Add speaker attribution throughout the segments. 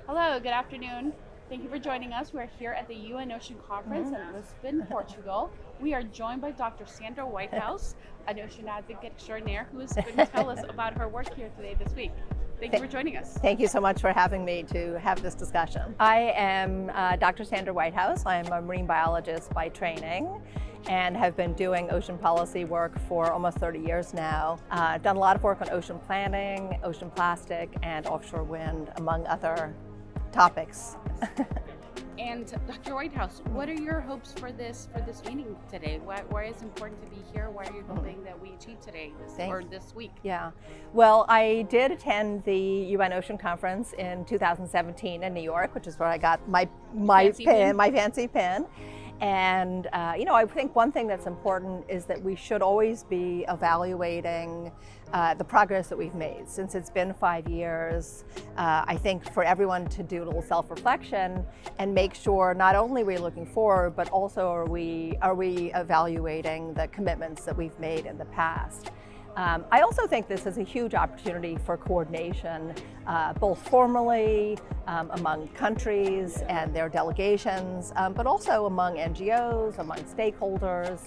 Speaker 1: Hello, good afternoon. Thank you for joining us. We're here at the UN Ocean Conference in Lisbon, Portugal. We are joined by Dr. Sandra Whitehouse, an ocean advocate extraordinaire who is going to tell us about her work here today this week. Thank you for joining us.
Speaker 2: Thank you so much for having me to have this discussion. I am Dr. Sandra Whitehouse. I'm a marine biologist by training and have been doing ocean policy work for almost 30 years now. I've done a lot of work on ocean planning, ocean plastic, and offshore wind, among other topics.
Speaker 1: And Dr. Whitehouse, what are your hopes for this meeting today? Why is it important to be here? Why are you hoping that we achieve today this week?
Speaker 2: Yeah, well, I did attend the UN Ocean Conference in 2017 in New York, which is where I got my fancy pin. And I think one thing that's important is that we should always be evaluating the progress that we've made. Since it's been 5 years, I think for everyone to do a little self-reflection and make sure not only are we looking forward, but also are we evaluating the commitments that we've made in the past. I also think this is a huge opportunity for coordination, both formally among countries and their delegations, but also among NGOs, among stakeholders,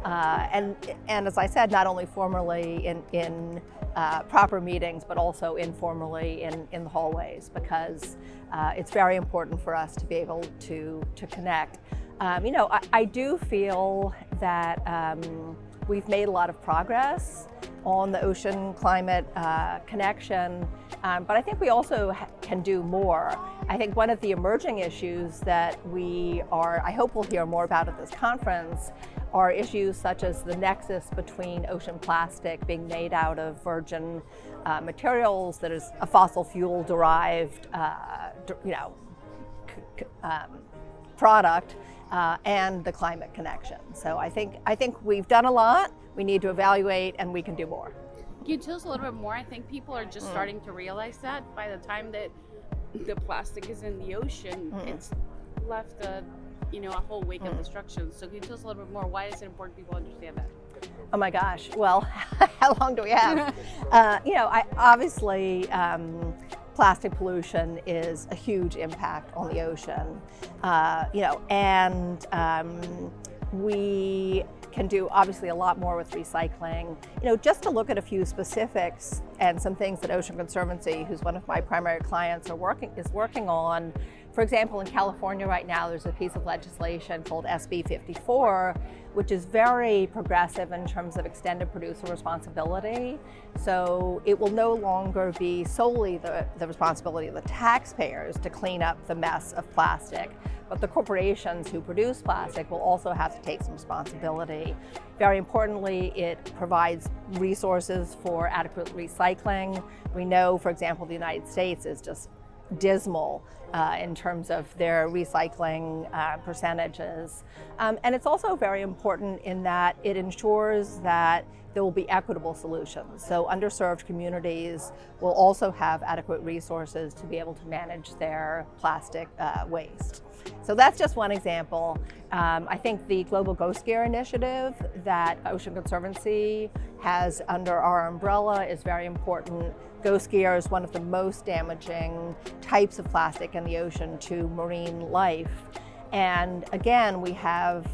Speaker 2: and as I said, not only formally in proper meetings, but also informally in the hallways, because it's very important for us to be able to connect. I do feel that we've made a lot of progress on the ocean climate connection, but I think we also can do more. I think one of the emerging issues that I hope we'll hear more about at this conference are issues such as the nexus between ocean plastic being made out of virgin materials that is a fossil fuel derived product and the climate connection. So I think we've done a lot. We need to evaluate, and we can do more.
Speaker 1: Can you tell us a little bit more? I think people are just starting to realize that by the time that the plastic is in the ocean, it's left a whole wake of destruction. So can you tell us a little bit more? Why is it important people understand that?
Speaker 2: Oh my gosh! Well, how long do we have? Obviously. Plastic pollution is a huge impact on the ocean, we can do obviously a lot more with recycling. Just to look at a few specifics and some things that Ocean Conservancy, who's one of my primary clients, is working on. For example, in California right now, there's a piece of legislation called SB 54, which is very progressive in terms of extended producer responsibility. So it will no longer be solely the responsibility of the taxpayers to clean up the mess of plastic, but the corporations who produce plastic will also have to take some responsibility. Very importantly, it provides resources for adequate recycling. We know, for example, the United States is just dismal in terms of their recycling percentages. And it's also very important in that it ensures that there will be equitable solutions. So underserved communities will also have adequate resources to be able to manage their plastic waste. So that's just one example. I think the Global Ghost Gear initiative that Ocean Conservancy has under our umbrella is very important. Ghost gear is one of the most damaging types of plastic in the ocean to marine life. And again, we have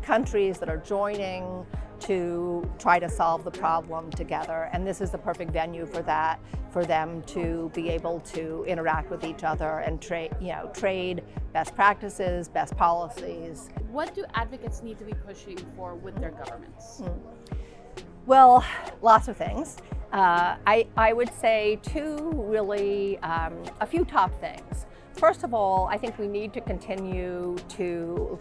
Speaker 2: countries that are joining to try to solve the problem together. And this is the perfect venue for that, for them to be able to interact with each other and trade best practices, best policies.
Speaker 1: What do advocates need to be pushing for with their governments?
Speaker 2: Well, lots of things. I would say a few top things. First of all, I think we need to continue to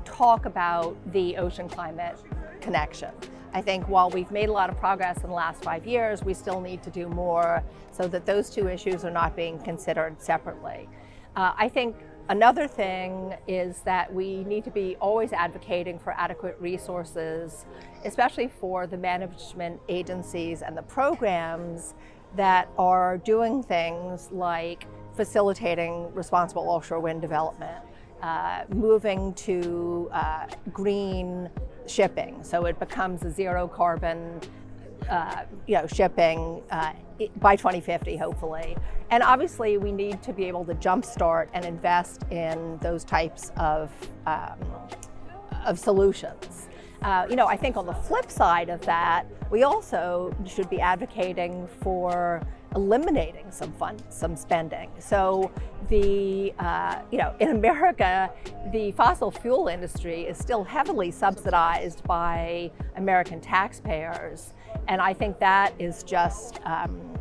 Speaker 2: talk about the ocean climate connection. I think while we've made a lot of progress in the last 5 years, we still need to do more so that those two issues are not being considered separately. I think another thing is that we need to be always advocating for adequate resources, especially for the management agencies and the programs that are doing things like facilitating responsible offshore wind development, moving to green shipping, so it becomes a zero carbon shipping by 2050, hopefully. And obviously, we need to be able to jumpstart and invest in those types of solutions. I think on the flip side of that, we also should be advocating for eliminating some spending. So in America, the fossil fuel industry is still heavily subsidized by American taxpayers. And I think that is just,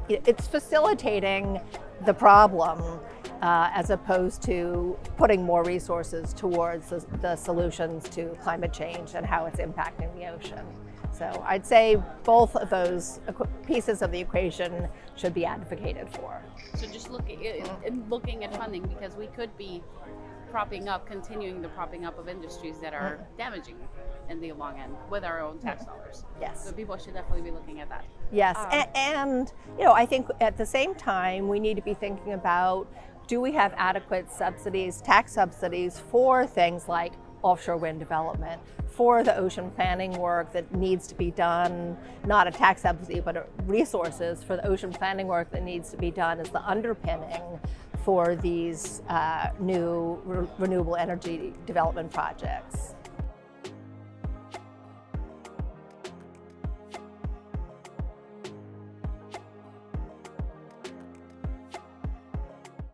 Speaker 2: it's facilitating the problem as opposed to putting more resources towards the solutions to climate change and how it's impacting the ocean. So I'd say both of those pieces of the equation should be advocated for.
Speaker 1: So just looking at funding, because we could be continuing the propping up of industries that are damaging in the long end with our own tax dollars.
Speaker 2: Yes.
Speaker 1: So people should definitely be looking at that.
Speaker 2: Yes, and I think at the same time we need to be thinking about, do we have adequate subsidies, tax subsidies for things like offshore wind development, for the ocean planning work that needs to be done, not a tax subsidy, but resources for the ocean planning work that needs to be done as the underpinning for these new renewable energy development projects.